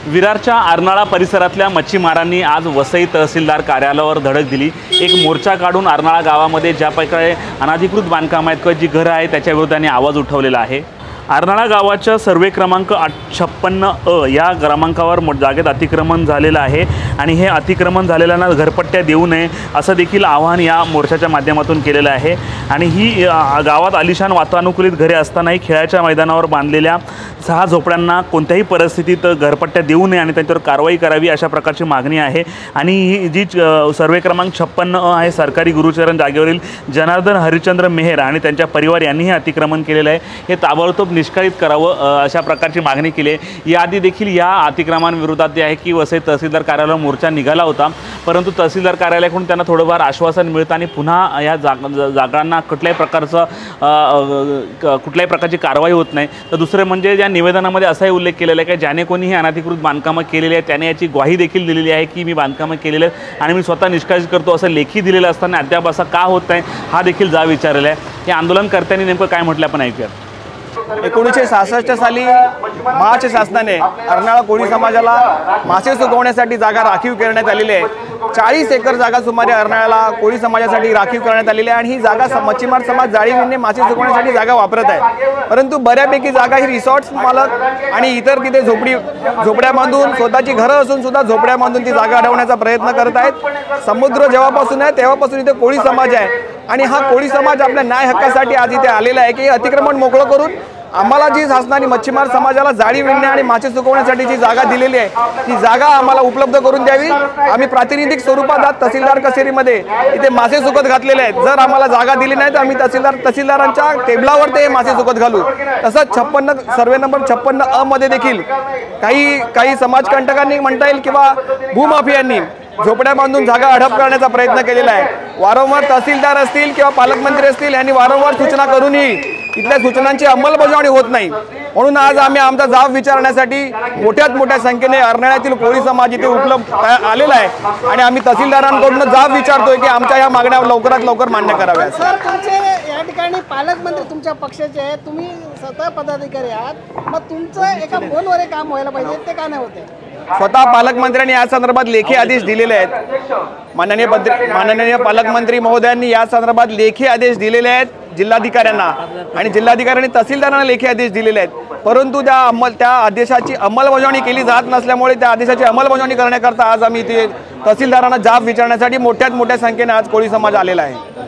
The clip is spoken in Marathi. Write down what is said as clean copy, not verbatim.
विरारच्या अर्नाळा परिसरातल्या मच्छीमारांनी आज वसई तहसीलदार कार्यालयावर धडक दिली। एक मोर्चा काढून अर्नाळा गावामध्ये ज्या प्रकारे अनधिकृत बांधकाम आहेत किंवा जी घरं आहेत त्याच्या विरोधात आवाज उठवलेला आहे। अर्नाळा गावाच्या सर्वे क्रमांक 56 या क्रमांकावर जागेत अतिक्रमण झालेलं आहे आणि हे अतिक्रमण झालेल्यांना घरपट्ट्या देऊ नये असं देखील आवाहन या मोर्चाच्या माध्यमातून केलेलं आहे। आणि ही गावात आलिशान वातानुकूलित घरे असतानाही खेळाच्या मैदानावर बांधलेल्या 6 झोपड्यांना कोणत्याही परिस्थितीत घरपट्ट्या देऊ नये आणि त्यांच्यावर कारवाई करावी अशा प्रकारची मागणी आहे। आणि ही जी सर्वे क्रमांक 56 आहे सरकारी गुरुचरण जागेवरील जनार्दन हरिचंद्र मेहर आणि त्यांच्या परिवार यांनी हे अतिक्रमण केलेलं आहे, हे ताबडतोब निष्काळित करावं अशा प्रकारची मागणी केली आहे। याआधी देखील या अतिक्रमणाविरोधात जे आहे की वसई तहसीलदार कार्यालयावर मोर्चा निघाला होता, परंतु तहसीलदार कार्यालयाकडून त्यांना थोडंफार आश्वासन मिळतं आणि पुन्हा या जागांना कुठल्याही प्रकारची कारवाई होत नाही। तर दुसरे म्हणजे या निवेदनामध्ये असाही उल्लेख केलेला आहे की ज्याने कोणी ही अनधिकृत बांधकामं केलेली आहे त्याने याची ग्वाही देखील दिलेली आहे की मी बांधकामं केलेली आहेत आणि मी स्वतः निष्काळजी करतो असं लेखी दिलेलं असताना अद्याप असं का होत नाही हा देखील जाब विचारलेला आहे। या आंदोलनकर्त्यांनी नेमकं काय म्हटलं आपण ऐकूया। 1966 साली महाराष्ट्र शासनाने अर्नाळा कोळी समाजाला मासे सुकवण्यासाठी जागा राखीव करण्यात आलेली आहे। 40 एकर जागा सुमारे अर्नाळ्याला कोळी समाजासाठी राखीव करण्यात आलेली आहे आणि ही जागा मच्छीमार समाज जाळीविणणे मासे सुकवण्यासाठी जागा वापरत आहे। परंतु बऱ्यापैकी जागा ही रिसॉर्ट्स मालक आणि इतर तिथे झोपड्या बांधून स्वतःची घरं असून सुद्धा झोपड्या बांधून ती जागा अडवण्याचा प्रयत्न करत आहेत। समुद्र जेव्हापासून आहे तेव्हापासून इथे कोळी समाज आहे आणि हा कोळी समाज आपल्या न्याय हक्कासाठी आज इथे आलेला आहे की अतिक्रमण मोकळं करून आम्हाला जी शासनाने मच्छीमार समाजाला जाळी विणणे आणि मासे सुकवण्यासाठी जी जागा दिलेली आहे ती जागा आम्हाला उपलब्ध करून द्यावी। आम्ही प्रातिनिधिक स्वरूपात तहसीलदार कचेरीमध्ये इथे मासे सुकत घातलेले आहेत। जर आम्हाला जागा दिली नाही तर आम्ही तहसीलदारांच्या टेबलावर ते मासे सुकत घालू। तसंच 56 सर्वे नंबर 56 मध्ये देखील काही समाजकंटकांनी म्हणता येईल किंवा भूमाफियांनी झोपड्या बांधून जागा हडप करण्याचा प्रयत्न केलेला आहे। वारंवार तहसीलदार असतील किंवा पालकमंत्री असतील यांनी वारंवार सूचना करूनही इथल्या सूचनांची अंमलबजावणी होत नाही। म्हणून आज आम्ही आमचा जाब विचारण्यासाठी मोठ्या संख्येने अर्नाळ्यातील कोळी समाज इथे उपलब्ध आलेला आहे आणि आम्ही तहसीलदारांकडून जाब विचारतोय की आमच्या या मागण्या लवकरात लवकर मान्य कराव्या। सर, तुमचे या ठिकाणी पालकमंत्री तुमच्या पक्षाचे आहेत, तुम्ही स्वतः पदाधिकारी आहात, मग तुमचं एका फोनवर काम व्हायला पाहिजे, ते का नाही होते? स्वतः पालकमंत्र्यांनी या संदर्भात लेखी आदेश दिलेले आहेत। माननीय पालकमंत्री महोदयांनी या संदर्भात लेखी आदेश दिलेले आहेत जिल्हाधिकाऱ्यांना आणि जिल्हाधिकाऱ्यांनी तहसीलदारांना लेखी आदेश दिलेले आहेत। परंतु त्या आदेशाची अंमलबजावणी केली जात नसल्यामुळे त्या आदेशाची अंमलबजावणी करण्याकरता आज आम्ही इथे तहसीलदारांना जाब विचारण्यासाठी मोठ्या संख्येने आज कोळी समाज आलेला आहे।